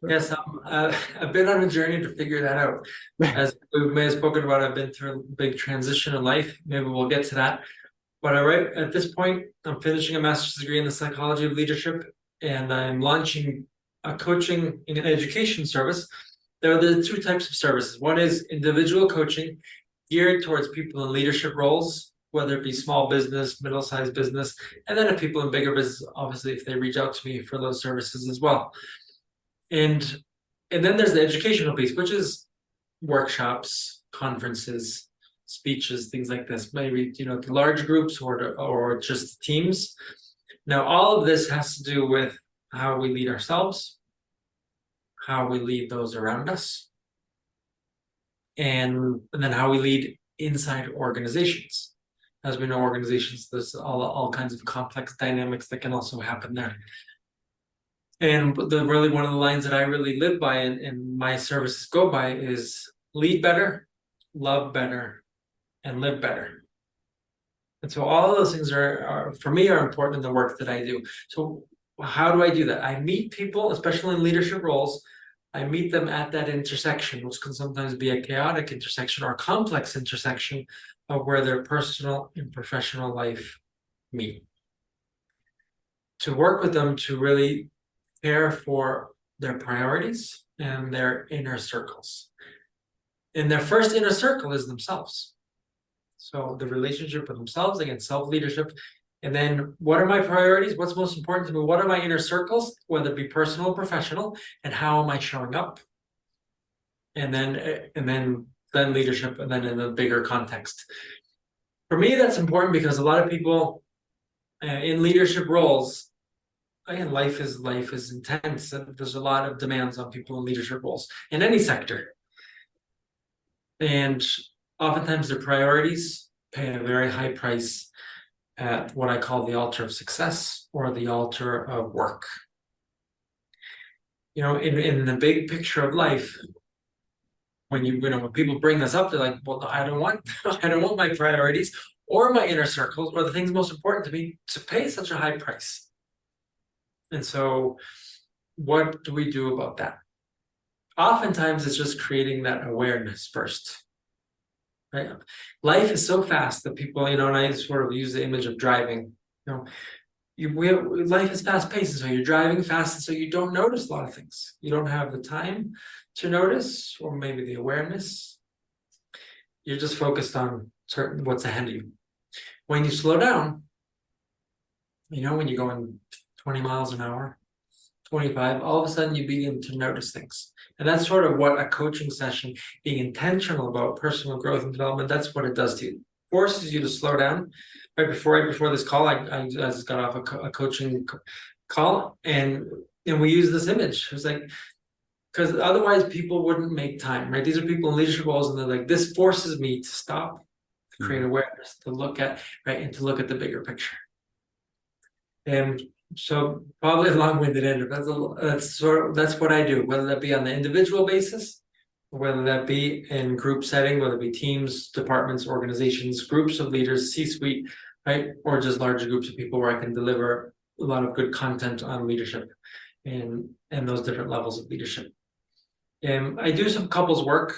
Yes, I've been on a journey to figure that out. As we may have spoken about, I've been through a big transition in life. Maybe we'll get to that. But right at this point, I'm finishing a master's degree in the psychology of leadership, and I'm launching a coaching and education service. There are the two types of services. One is individual coaching geared towards people in leadership roles, whether it be small business, middle-sized business, and then if people in bigger business, obviously, if they reach out to me for those services as well. And and then there's the educational piece, which is workshops, conferences, speeches, things like this. Maybe large groups or just teams. Now, all of this has to do with how we lead ourselves, how we lead those around us, and then how we lead inside organizations. As we know, organizations, there's all kinds of complex dynamics that can also happen there. And really one of the lines that I really live by and my services go by is lead better, love better, and live better. And so all of those things are for me are important in the work that I do. So how do I do that? I meet people, especially in leadership roles. I meet them at that intersection, which can sometimes be a chaotic intersection or a complex intersection of where their personal and professional life meet. To work with them to really care for their priorities and their inner circles. And their first inner circle is themselves. So the relationship with themselves, again, self-leadership. And then what are my priorities? What's most important to me? What are my inner circles, whether it be personal or professional, and how am I showing up? And then leadership, and then in the bigger context. For me, that's important because a lot of people in leadership roles, again, life is intense, and there's a lot of demands on people in leadership roles in any sector. And oftentimes their priorities pay a very high price at what I call the altar of success or the altar of work. In the big picture of life, when people bring this up, they're like, well, I don't want my priorities or my inner circles or the things most important to me to pay such a high price. And so what do we do about that? Oftentimes it's just creating that awareness first. Right? Life is so fast that people, and I sort of use the image of driving. Life is fast paced, and so you're driving fast, and so you don't notice a lot of things. You don't have the time to notice, or maybe the awareness. You're just focused on what's ahead of you. When you slow down, when you're going 20 miles an hour, 25, all of a sudden you begin to notice things. And that's sort of what a coaching session, being intentional about personal growth and development, that's what it does to you. Forces you to slow down. Right before this call, I just got off a coaching call, and we use this image. It was like, because otherwise people wouldn't make time, right? These are people in leadership roles, and they're like, this forces me to stop, to create awareness, to look at, right, and to look at the bigger picture. And so probably a long-winded answer. That's what I do, whether that be on the individual basis, or whether that be in group setting, whether it be teams, departments, organizations, groups of leaders, C-suite, right, or just larger groups of people where I can deliver a lot of good content on leadership and those different levels of leadership. And I do some couples work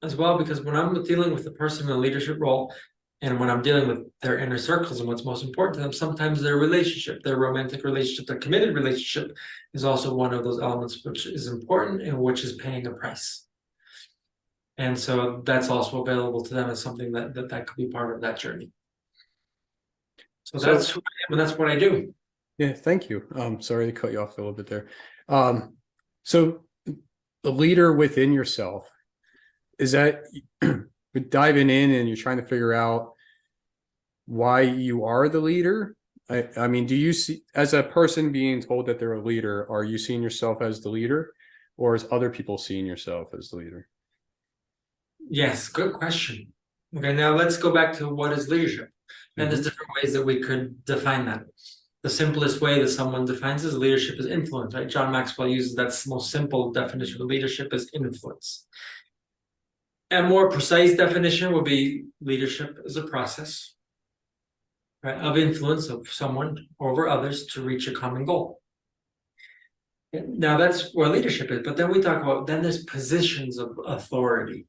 as well, because when I'm dealing with the person in a leadership role, and when I'm dealing with their inner circles and what's most important to them, sometimes their relationship, their romantic relationship, their committed relationship is also one of those elements which is important and which is paying a price. And so that's also available to them as something that could be part of that journey. So that's who I am, and that's what I do. Yeah, thank you. Sorry to cut you off a little bit there. So the leader within yourself, is that diving in and you're trying to figure out why you are the leader? I mean, do you see, as a person being told that they're a leader, are you seeing yourself as the leader, or is other people seeing yourself as the leader? Yes, good question. Okay, now let's go back to what is leadership. And there's different ways that we could define that. The simplest way that someone defines as leadership is influence, right? John Maxwell uses that most simple definition of leadership as influence. A more precise definition would be leadership as a process, right, of influence of someone over others to reach a common goal. Now that's what leadership is, but then we talk about, then there's positions of authority.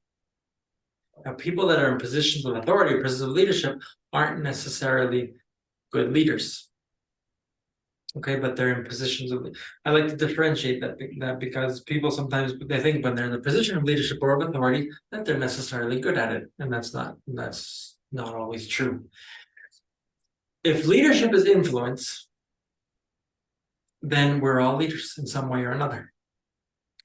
Now, people that are in positions of authority, positions of leadership, aren't necessarily good leaders. Okay, but they're in positions of, I like to differentiate that because people sometimes they think when they're in the position of leadership or of authority that they're necessarily good at it, and that's not always true. If leadership is influence, then we're all leaders in some way or another.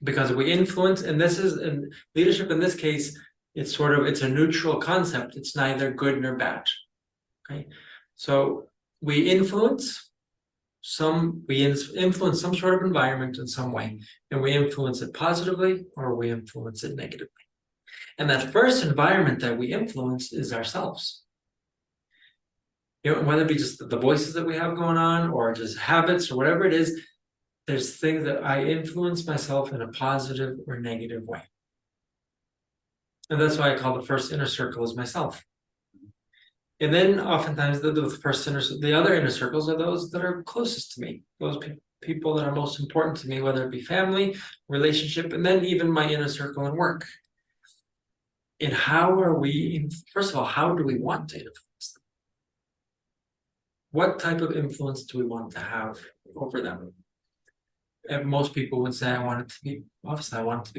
Because we influence, and this is, and leadership in this case, it's a neutral concept. It's neither good nor bad. Okay, so we influence influence some sort of environment in some way, and we influence it positively or we influence it negatively. And that first environment that we influence is ourselves. Whether it be just the voices that we have going on or just habits or whatever it is, there's things that I influence myself in a positive or negative way. And that's why I call the first inner circle is myself. And then oftentimes the other inner circles are those that are closest to me, those people that are most important to me, whether it be family, relationship, and then even my inner circle and work. And first of all, how do we want to influence them? What type of influence do we want to have over them? And most people would say, I want it to be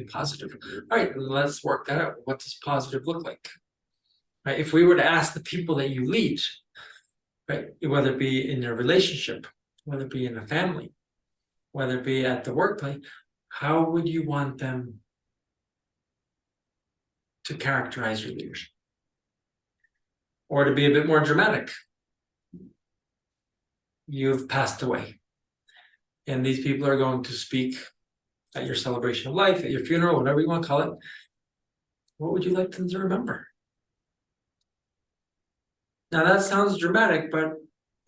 positive. All right, let's work that out. What does positive look like? Right? If we were to ask the people that you lead, right, whether it be in your relationship, whether it be in a family, whether it be at the workplace, how would you want them to characterize your leadership? Or to be a bit more dramatic, you've passed away, and these people are going to speak at your celebration of life, at your funeral, whatever you want to call it. What would you like them to remember? Now that sounds dramatic, but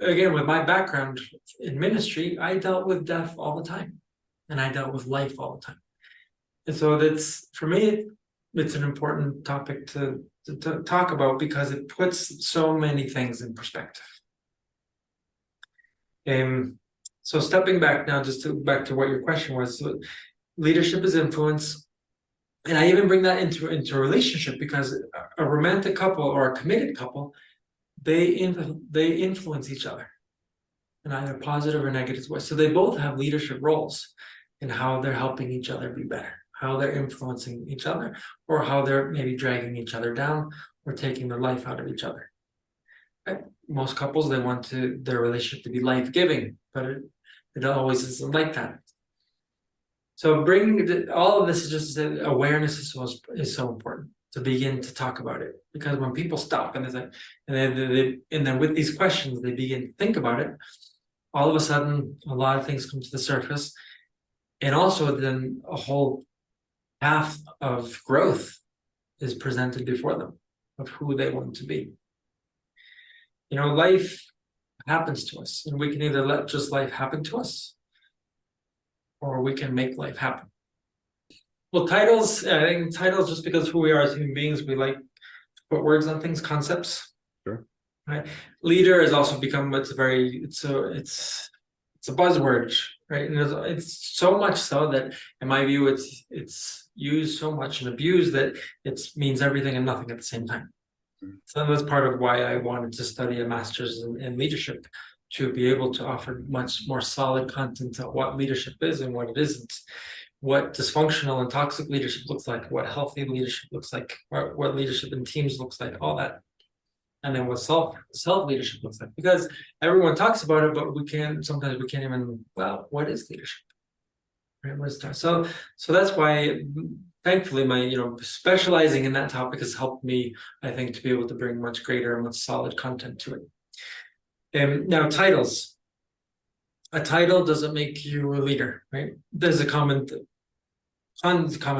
again, with my background in ministry, I dealt with death all the time, and I dealt with life all the time. And so that's, for me, it's an important topic to talk about because it puts so many things in perspective. So stepping back now, back to what your question was, so leadership is influence. And I even bring that into a relationship, because a romantic couple or a committed couple, they influence each other in either positive or negative ways. So they both have leadership roles in how they're helping each other be better, how they're influencing each other, or how they're maybe dragging each other down or taking the life out of each other. Right? Most couples, they want their relationship to be life-giving, but it always isn't like that. So bringing all of this is just awareness is so important to begin to talk about it, because when people stop and then with these questions they begin to think about it, all of a sudden a lot of things come to the surface, and also then a whole path of growth is presented before them of who they want to be. Life happens to us, and we can either let just life happen to us, or we can make life happen. Well, titles, I think titles, just because who we are as human beings, we like to put words on things, concepts. Sure. Right. Leader has also become, it's a buzzword, right? And it's so much so that, in my view, it's used so much and abused that it means everything and nothing at the same time. So that's part of why I wanted to study a master's in leadership, to be able to offer much more solid content on what leadership is and what it isn't, what dysfunctional and toxic leadership looks like, what healthy leadership looks like, what leadership in teams looks like, all that. And then what self leadership looks like, because everyone talks about it, but sometimes we can't even, well, what is leadership? Right? What is that? So that's why, thankfully, my specializing in that topic has helped me, I think, to be able to bring much greater and much solid content to it. And now, titles. A title doesn't make you a leader, right? There's a common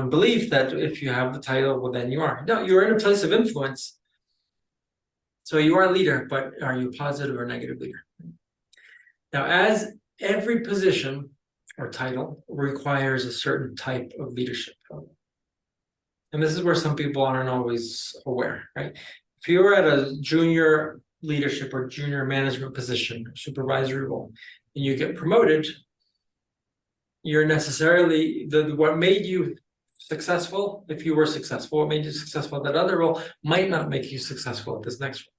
belief that if you have the title, well, then you are. No, you're in a place of influence. So you are a leader, but are you a positive or negative leader? Now, as every position or title requires a certain type of leadership. And this is where some people aren't always aware, right? If you were at a junior leadership or junior management position, supervisory role, and you get promoted, you're necessarily what made you successful, if you were successful, what made you successful at that other role might not make you successful at this next role.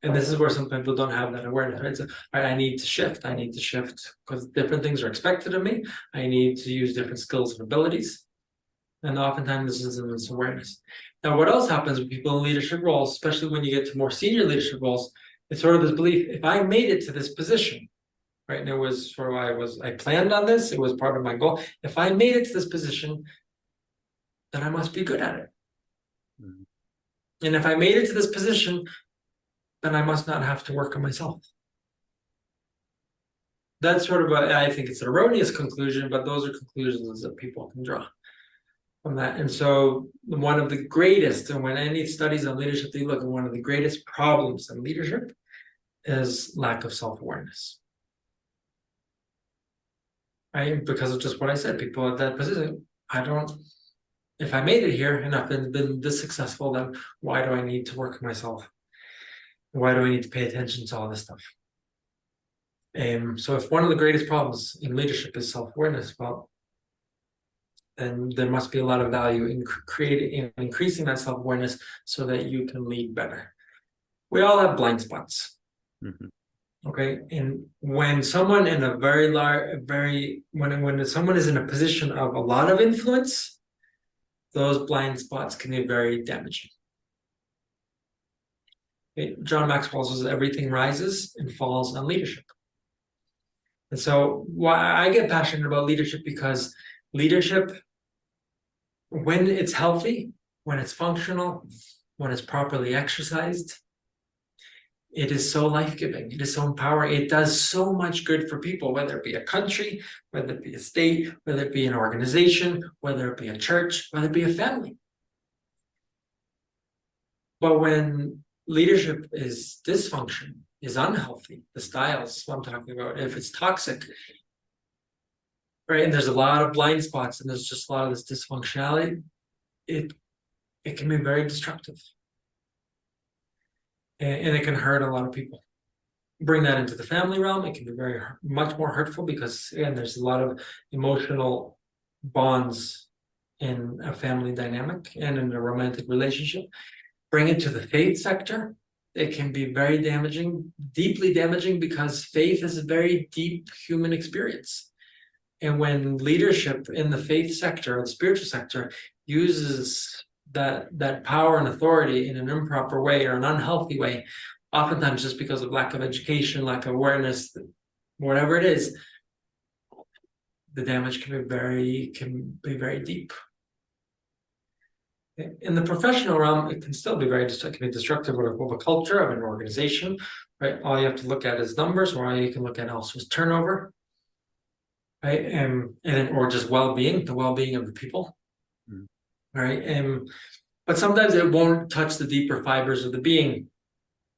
And this is where some people don't have that awareness, right? So, all right, I need to shift. I need to shift because different things are expected of me. I need to use different skills and abilities. And oftentimes this isn't this awareness. Now, what else happens with people in leadership roles, especially when you get to more senior leadership roles, it's sort of this belief, if I made it to this position, right? And it was sort of, I planned on this, it was part of my goal. If I made it to this position, then I must be good at it. Mm-hmm. And if I made it to this position, then I must not have to work on myself. That's sort of I think it's an erroneous conclusion, but those are conclusions that people can draw from that. And so one of the greatest, and when any studies on leadership, they look at one of the greatest problems in leadership is lack of self-awareness. Right? Because of just what I said, people at that position, if I made it here and I've been this successful, then why do I need to work on myself? Why do I need to pay attention to all this stuff? So if one of the greatest problems in leadership is self-awareness, well, then there must be a lot of value in increasing that self-awareness so that you can lead better. We all have blind spots. Mm-hmm. Okay, and when someone in a very large, when someone is in a position of a lot of influence, those blind spots can be very damaging. Okay? John Maxwell says everything rises and falls on leadership. And so why I get passionate about leadership, because leadership, when it's healthy, when it's functional, when it's properly exercised, it is so life-giving. It is so empowering. It does so much good for people, whether it be a country, whether it be a state, whether it be an organization, whether it be a church, whether it be a family. But when leadership is dysfunction, is unhealthy, the styles what I'm talking about, if it's toxic, right, and there's a lot of blind spots and there's just a lot of this dysfunctionality, it can be very destructive. And it can hurt a lot of people. Bring that into the family realm, it can be much more hurtful, because again, there's a lot of emotional bonds in a family dynamic and in a romantic relationship. Bring it to the faith sector, it can be very damaging, deeply damaging, because faith is a very deep human experience. And when leadership in the faith sector, the spiritual sector, uses that power and authority in an improper way or an unhealthy way, oftentimes just because of lack of education, lack of awareness, whatever it is, the damage can be very deep. In the professional realm, it can still be very destructive of a culture, of an organization, right? All you have to look at is numbers, or all you can look at also is turnover, right? Or just well-being, the well-being of the people. Right, but sometimes it won't touch the deeper fibers of the being,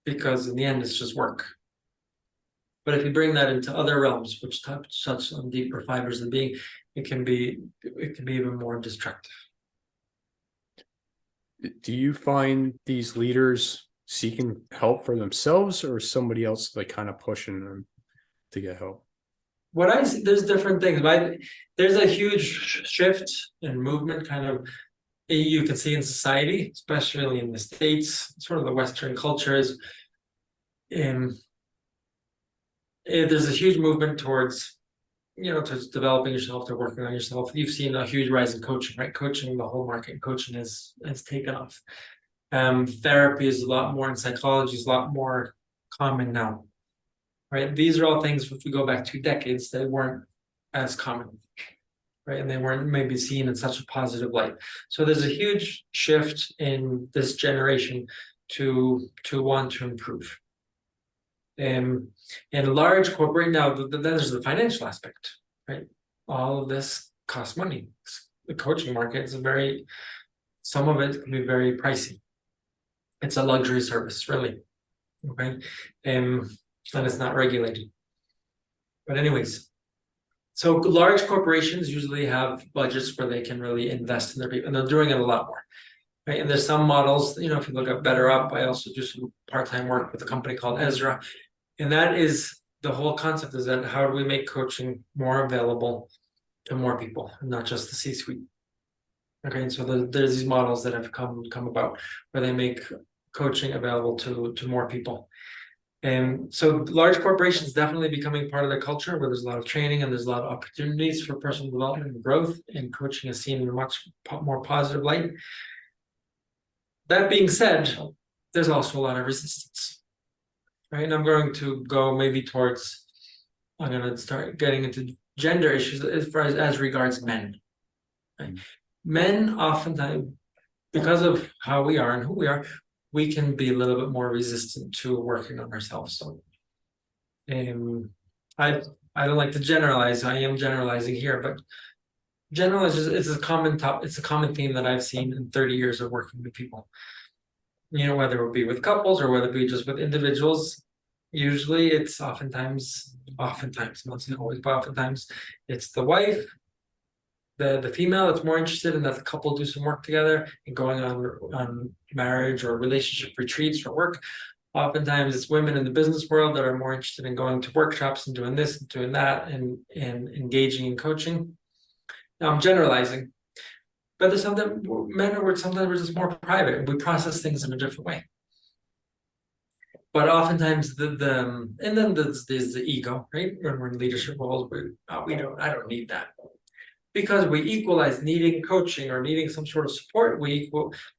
because in the end it's just work. But if you bring that into other realms, which touch on deeper fibers of the being, it can be even more destructive. Do you find these leaders seeking help for themselves, or somebody else like kind of pushing them to get help? What I see, there's different things, but there's a huge shift in movement, kind of. You can see in society, especially in the States, sort of the Western cultures, there's a huge movement towards developing yourself, to working on yourself. You've seen a huge rise in coaching, right? Coaching, the whole market in coaching has taken off. Therapy is a lot more, and psychology is a lot more common now, right? These are all things, if we go back 2 decades, they weren't as common. Right, and they weren't maybe seen in such a positive light. So there's a huge shift in this generation to want to improve. And large corporate, now there's the financial aspect, right? All of this costs money. The coaching market is some of it can be very pricey. It's a luxury service, really. Okay, and it's not regulated. But anyways. So large corporations usually have budgets where they can really invest in their people, and they're doing it a lot more, right? And there's some models, if you look at Better Up, I also do some part-time work with a company called Ezra, and that is the whole concept is that how do we make coaching more available to more people, and not just the C-suite. Okay, and so there's these models that have come about where they make coaching available to more people. And so large corporations definitely becoming part of the culture where there's a lot of training and there's a lot of opportunities for personal development and growth, and coaching is seen in a much more positive light. That being said, there's also a lot of resistance, right? And I'm going to go maybe towards, I'm going to start getting into gender issues as regards men. Right? Men oftentimes, because of how we are and who we are, we can be a little bit more resistant to working on ourselves. So, I don't like to generalize. I am generalizing here, but generalize is a common it's a common theme that I've seen in 30 years of working with people. You know, whether it be with couples or whether it be just with individuals. Usually, it's oftentimes, not saying always, but oftentimes, it's the wife, the female that's more interested in that the couple do some work together and going on marriage or relationship retreats or work. Oftentimes it's women in the business world that are more interested in going to workshops and doing this and doing that and engaging in coaching. Now I'm generalizing, but there's something men are sometimes we're just more private and we process things in a different way. But oftentimes and then there's the ego, right? When we're in leadership roles, I don't need that. Because we equalize needing coaching or needing some sort of support, we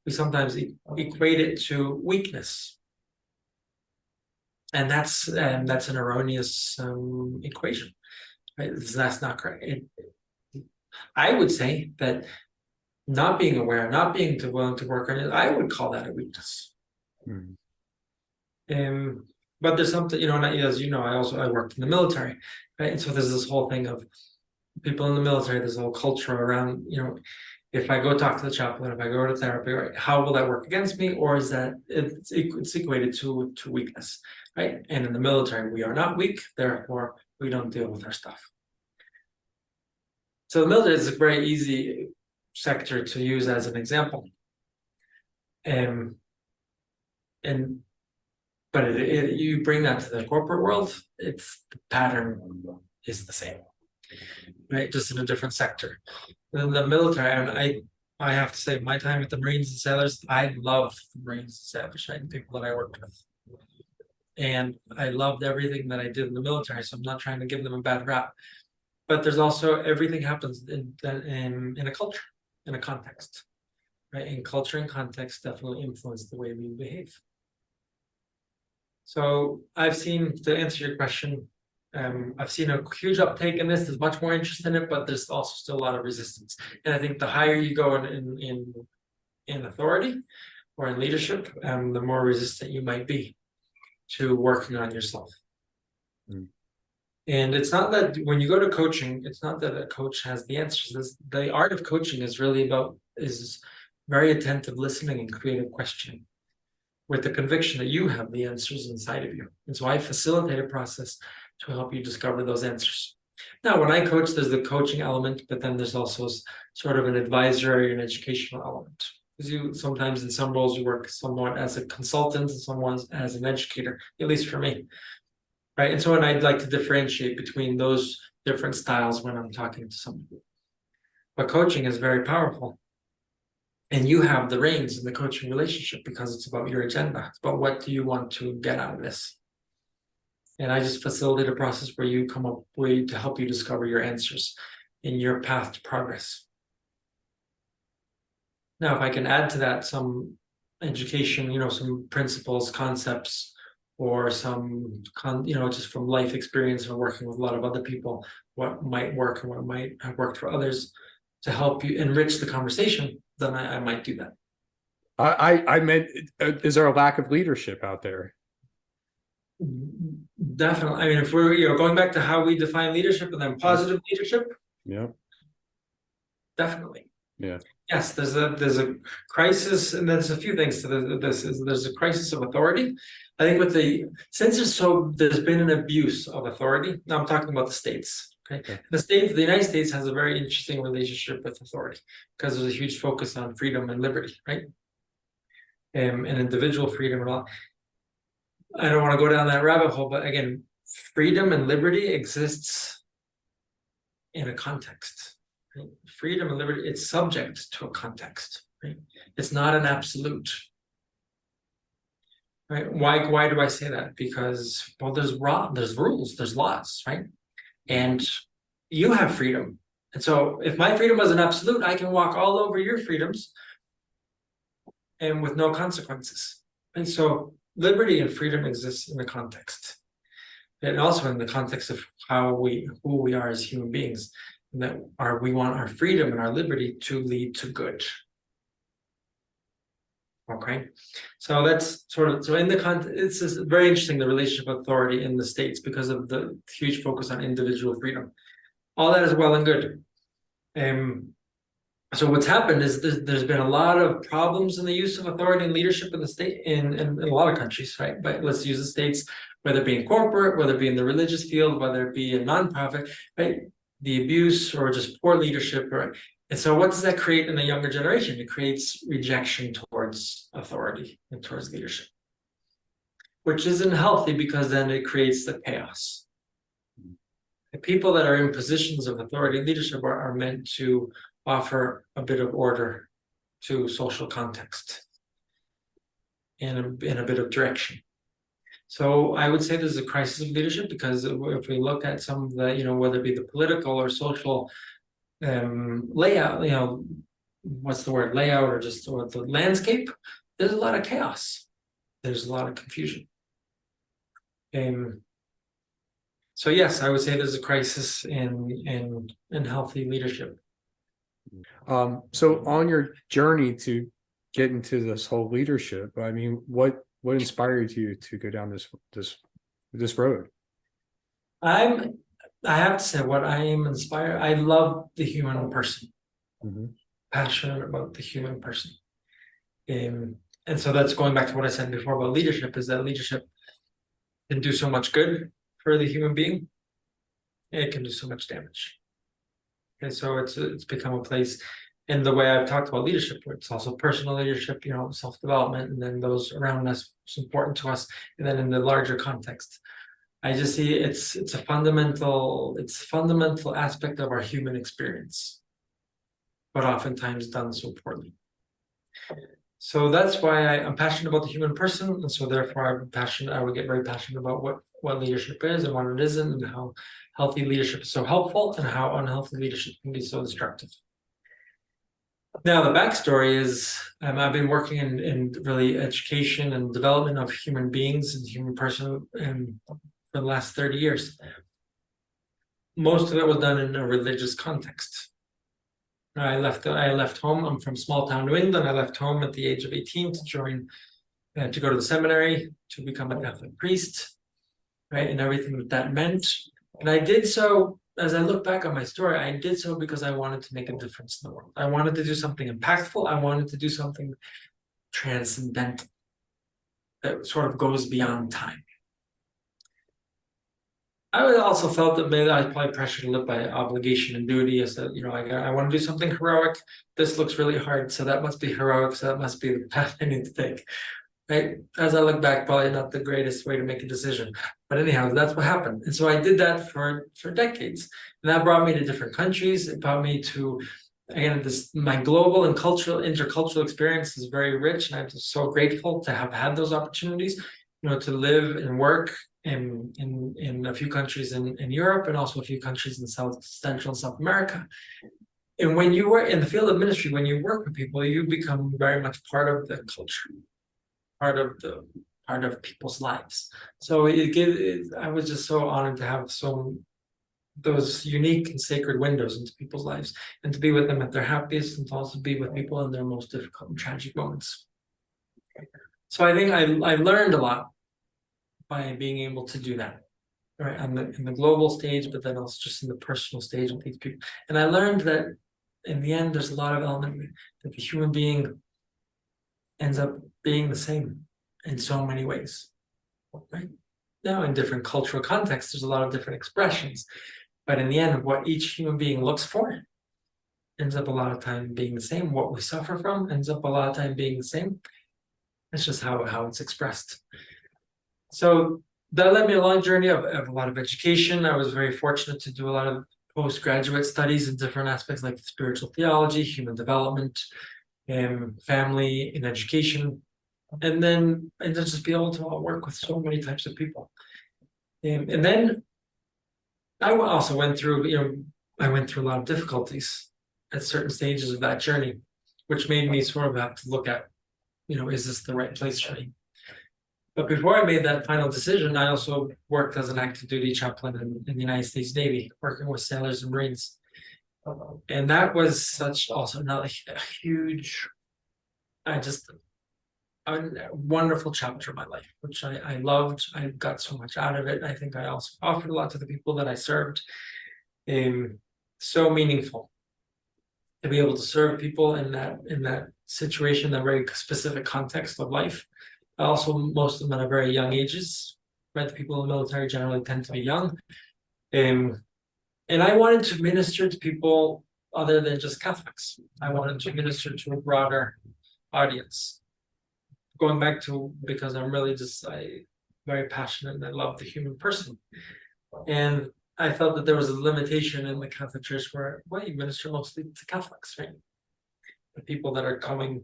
sometimes equate it to weakness, and that's an erroneous equation. Right? That's not correct. I would say that not being aware, not being willing to work on it, I would call that a weakness. But there's something, and as you know, I worked in the military, right? And so there's this whole thing of people in the military, there's a whole culture around, if I go talk to the chaplain, if I go to therapy, right, how will that work against me? Or is that it's equated to weakness, right? And in the military, we are not weak, therefore we don't deal with our stuff. So the military is a very easy sector to use as an example. But you bring that to the corporate world, it's the pattern is the same. Right, just in a different sector. In the military, and I have to say, my time with the Marines and sailors, I love the Marines and sailors, right? The people that I worked with, and I loved everything that I did in the military. So I'm not trying to give them a bad rap, but there's also everything happens in a culture, in a context, right? And culture and context definitely influence the way we behave. So I've seen, to answer your question, I've seen a huge uptake in this. There's much more interest in it, but there's also still a lot of resistance. And I think the higher you go in authority or in leadership, the more resistant you might be to working on yourself. And it's not that when you go to coaching, it's not that a coach has the answers. The art of coaching is really is very attentive listening and creative questioning, with the conviction that you have the answers inside of you. And so I facilitate a process to help you discover those answers. Now, when I coach, there's the coaching element, but then there's also sort of an advisory and educational element. Because sometimes in some roles you work somewhat as a consultant and somewhat as an educator, at least for me. Right. And so I'd like to differentiate between those different styles when I'm talking to somebody. But coaching is very powerful. And you have the reins in the coaching relationship because it's about your agenda. It's about what do you want to get out of this. And I just facilitate a process where you come up with to help you discover your answers in your path to progress. Now, if I can add to that some education, some principles, concepts, or some, just from life experience and working with a lot of other people, what might work and what might have worked for others to help you enrich the conversation, then I might do that. I meant, is there a lack of leadership out there? Definitely. I mean, if we're going back to how we define leadership and then positive leadership, yeah, definitely. Yeah. Yes, there's a crisis, and there's a few things to this. There's a crisis of authority. I think since there's been an abuse of authority. Now I'm talking about the states. Okay. The United States has a very interesting relationship with authority because there's a huge focus on freedom and liberty, right? And individual freedom and all. I don't want to go down that rabbit hole, but again, freedom and liberty exists in a context. Right? Freedom and liberty, it's subject to a context. Right? It's not an absolute. Right? Why do I say that? Because, well, there's rules, there's laws, right? And you have freedom. And so if my freedom was an absolute, I can walk all over your freedoms and with no consequences. And so liberty and freedom exists in the context. And also in the context of who we are as human beings. And that we want our freedom and our liberty to lead to good. Okay, so that's sort of, so in the context, it's just very interesting, the relationship of authority in the States, because of the huge focus on individual freedom. All that is well and good. So what's happened is there's been a lot of problems in the use of authority and leadership in the state, in a lot of countries, right? But let's use the States, whether it be in corporate, whether it be in the religious field, whether it be a nonprofit, right? The abuse or just poor leadership, right? And so what does that create in the younger generation? It creates rejection towards authority and towards leadership, which isn't healthy, because then it creates the chaos. The people that are in positions of authority and leadership are meant to offer a bit of order to social context and a bit of direction. So I would say there's a crisis of leadership, because if we look at some of the, whether it be the political or social layout, what's the word, layout, or just the landscape, there's a lot of chaos. There's a lot of confusion. So yes, I would say there's a crisis in healthy leadership. So on your journey to get into this whole leadership, I mean, what inspired you to go down this road? I have to say, what I am inspired, I love the human person. Passionate about the human person. And so that's going back to what I said before about leadership, is that leadership can do so much good for the human being, and it can do so much damage. And so it's become a place, in the way I've talked about leadership, where it's also personal leadership, self-development, and then those around us, it's important to us, and then in the larger context. I just see it's a fundamental aspect of our human experience, but oftentimes done so poorly. So that's why I'm passionate about the human person, and so therefore I would get very passionate about what leadership is and what it isn't, and how healthy leadership is so helpful and how unhealthy leadership can be so destructive. Now, the backstory is I've been working in really education and development of human beings and human person for the last 30 years. Most of it was done in a religious context. I left home. I'm from small town New England. I left home at the age of 18 to go to the seminary, to become a Catholic priest, right, and everything that meant. And I did so, as I look back on my story, I did so because I wanted to make a difference in the world. I wanted to do something impactful. I wanted to do something transcendental that sort of goes beyond time. I also felt that maybe I was probably pressured to live by obligation and duty. I said, I want to do something heroic. This looks really hard, so that must be heroic. So that must be the path I need to take. Right? As I look back, probably not the greatest way to make a decision. But anyhow, that's what happened. And so I did that for decades. And that brought me to different countries. It brought me to, again, my global and intercultural experience is very rich. And I'm just so grateful to have had those opportunities, to live and work in a few countries in Europe, and also a few countries in Central and South America. And when you work in the field of ministry, when you work with people, you become very much part of the culture, part of people's lives. So I was just so honored to have those unique and sacred windows into people's lives, and to be with them at their happiest, and to also be with people in their most difficult and tragic moments. So I think I learned a lot by being able to do that, right, in the global stage, but then also just in the personal stage with these people. And I learned that in the end, there's a lot of element that the human being ends up being the same in so many ways, right? Now, in different cultural contexts, there's a lot of different expressions, but in the end, what each human being looks for ends up a lot of time being the same. What we suffer from ends up a lot of time being the same. It's just how it's expressed. So that led me a long journey of a lot of education. I was very fortunate to do a lot of postgraduate studies in different aspects like spiritual theology, human development, and family and education. And then just be able to work with so many types of people. And then I also went through, I went through a lot of difficulties at certain stages of that journey, which made me sort of have to look at, is this the right place for me? But before I made that final decision, I also worked as an active duty chaplain in the United States Navy, working with sailors and Marines. And that was such also not a huge, a wonderful chapter of my life, which I loved. I got so much out of it. I think I also offered a lot to the people that I served. So meaningful to be able to serve people in that situation, that very specific context of life. Also, most of them at a very young ages, right? The people in the military generally tend to be young. And I wanted to minister to people other than just Catholics. I wanted to minister to a broader audience. Going back to, because I'm really very passionate and I love the human person. And I felt that there was a limitation in the Catholic Church where, you minister mostly to Catholics, right? The people that are coming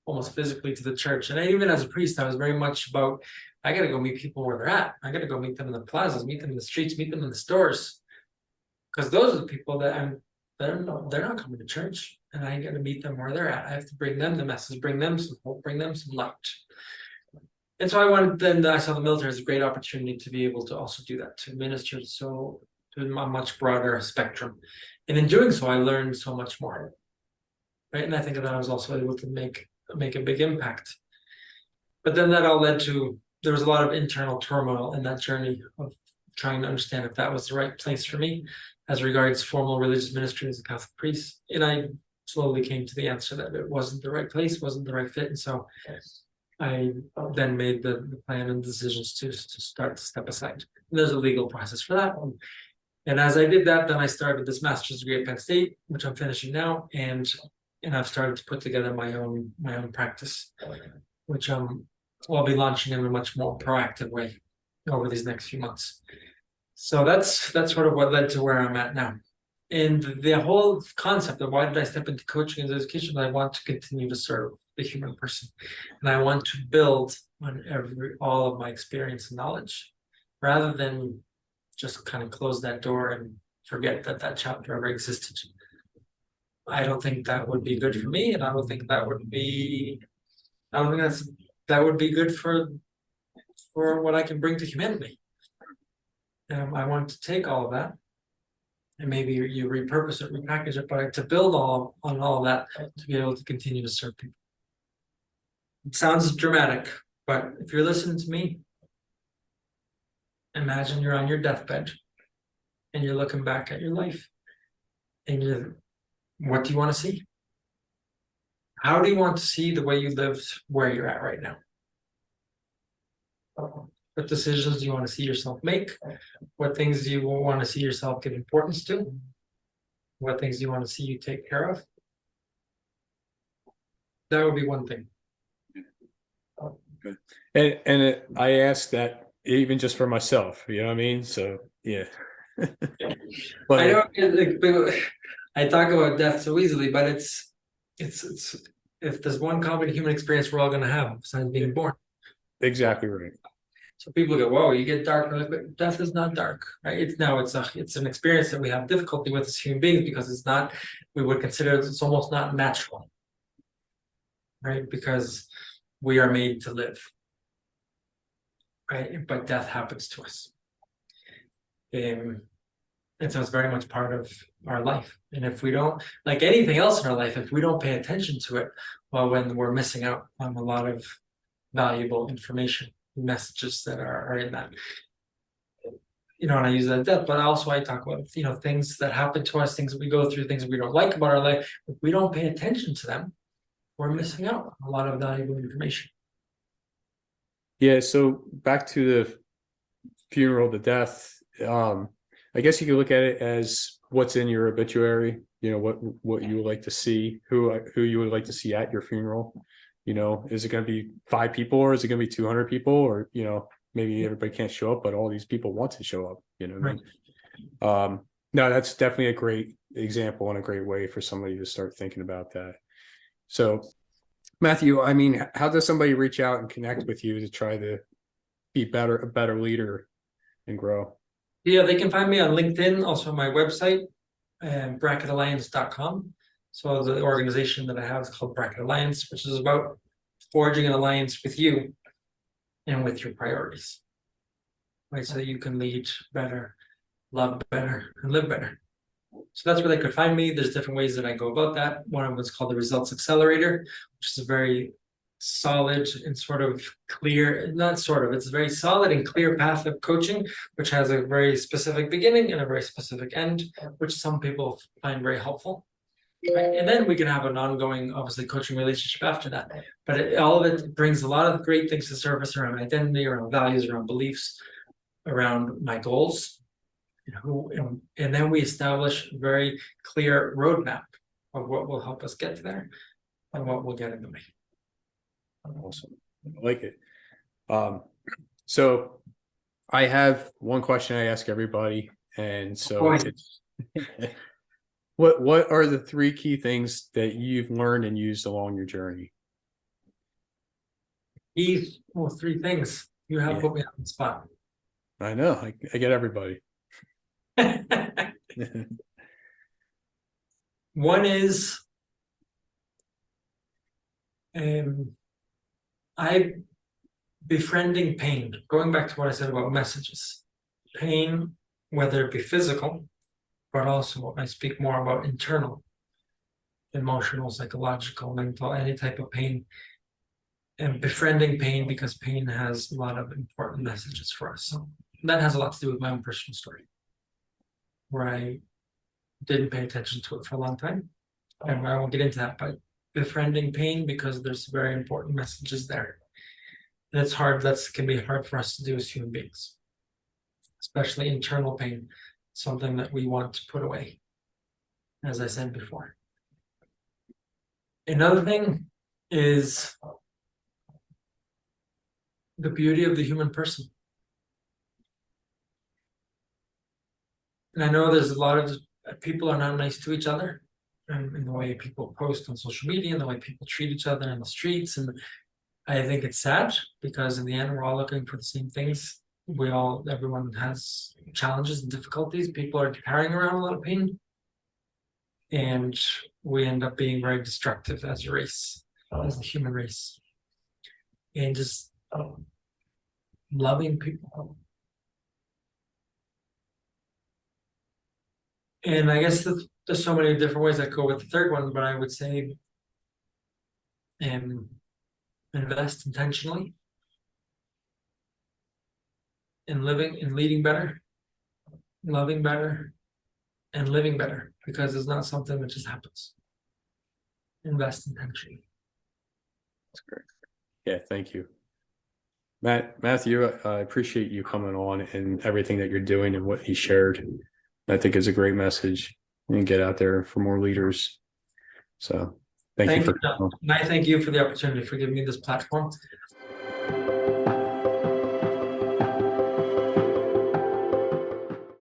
almost physically to the church. And even as a priest, I was very much about, I got to go meet people where they're at. I got to go meet them in the plazas, meet them in the streets, meet them in the stores. Because those are the people that they're not coming to church. And I got to meet them where they're at. I have to bring them the message, bring them some hope, bring them some light. And so I saw the military as a great opportunity to be able to also do that, to minister to a much broader spectrum. And in doing so, I learned so much more. Right. And I think that I was also able to make a big impact. But then that all led to, there was a lot of internal turmoil in that journey of trying to understand if that was the right place for me as regards formal religious ministry as a Catholic priest. And I slowly came to the answer that it wasn't the right place, wasn't the right fit. And so I then made the plan and decisions to start to step aside. And there's a legal process for that. And as I did that, then I started this master's degree at Penn State, which I'm finishing now. And I've started to put together my own practice, which I'll be launching in a much more proactive way over these next few months. So that's sort of what led to where I'm at now. And the whole concept of why did I step into coaching and education? I want to continue to serve the human person, and I want to build on all of my experience and knowledge, rather than just kind of close that door and forget that chapter ever existed. I don't think that would be good for me, and I don't think that would be good for what I can bring to humanity. I want to take all of that, and maybe you repurpose it, repackage it, but to build on all of that to be able to continue to serve people. It sounds dramatic, but if you're listening to me, imagine you're on your deathbed and you're looking back at your life, and what do you want to see? How do you want to see the way you lived where you're at right now? What decisions do you want to see yourself make? What things do you want to see yourself give importance to? What things do you want to see you take care of? That would be one thing. Okay. And I asked that even just for myself, you know what I mean? So yeah. But I know I talk about death so easily, but it's if there's one common human experience we're all going to have besides being born. Exactly right. So people go, "Whoa, you get dark," but death is not dark, right? It's an experience that we have difficulty with as human beings because it's not. We would consider it's almost not natural, right? Because we are made to live, right? But death happens to us, and so it's very much part of our life. And if we don't, like anything else in our life, if we don't pay attention to it, well, when we're missing out on a lot of valuable information, messages that are in that. And I use that death, but also I talk about, things that happen to us, things that we go through, things that we don't like about our life. If we don't pay attention to them, we're missing out on a lot of valuable information. Yeah. So back to the funeral, the death. I guess you could look at it as what's in your obituary. What you would like to see, who you would like to see at your funeral. Is it going to be 5 people, or is it going to be 200 people, or maybe everybody can't show up, but all these people want to show up, you know what I Right. mean? No, that's definitely a great example and a great way for somebody to start thinking about that. So Matthew, I mean, how does somebody reach out and connect with you to try to be a better leader and grow? Yeah, they can find me on LinkedIn, also my website, bracketalliance.com. So the organization that I have is called Bracket Alliance, which is about forging an alliance with you and with your priorities. Right, so you can lead better, love better, and live better. So that's where they could find me. There's different ways that I go about that. One of them is called the Results Accelerator, which is a very solid and sort of clear, not sort of, it's a very solid and clear path of coaching, which has a very specific beginning and a very specific end, which some people find very helpful. Right? And then we can have an ongoing, obviously, coaching relationship after that. But all of it brings a lot of great things to surface around identity, around values, around beliefs, around my goals. And then we establish a very clear roadmap of what will help us get there and what will get in the way. Awesome. I like it. So I have one question I ask everybody. And so it's, what are the 3 key things that you've learned and used along your journey? Well, 3 things. You have put me on the spot. I know. I get everybody. One is befriending pain. Going back to what I said about messages. Pain, whether it be physical, but also I speak more about internal, emotional, psychological, mental, any type of pain. And befriending pain, because pain has a lot of important messages for us. So that has a lot to do with my own personal story, where I didn't pay attention to it for a long time. And I won't get into that, but befriending pain, because there's very important messages there. And it's hard, that can be hard for us to do as human beings, especially internal pain, something that we want to put away, as I said before. Another thing is the beauty of the human person. And I know there's a lot of people are not nice to each other, and in the way people post on social media, and the way people treat each other in the streets. And I think it's sad, because in the end, we're all looking for the same things. Everyone has challenges and difficulties. People are carrying around a lot of pain. And we end up being very destructive as a race, as the human race. And just loving people. And I guess there's so many different ways that go with the third one, but I would say invest intentionally in living and leading better, loving better, and living better, because it's not something that just happens. Invest intentionally. That's great. Yeah, thank you. Matthew, I appreciate you coming on and everything that you're doing and what you shared. I think is a great message and get out there for more leaders. So thank you for coming on. And I thank you for the opportunity for giving me this platform.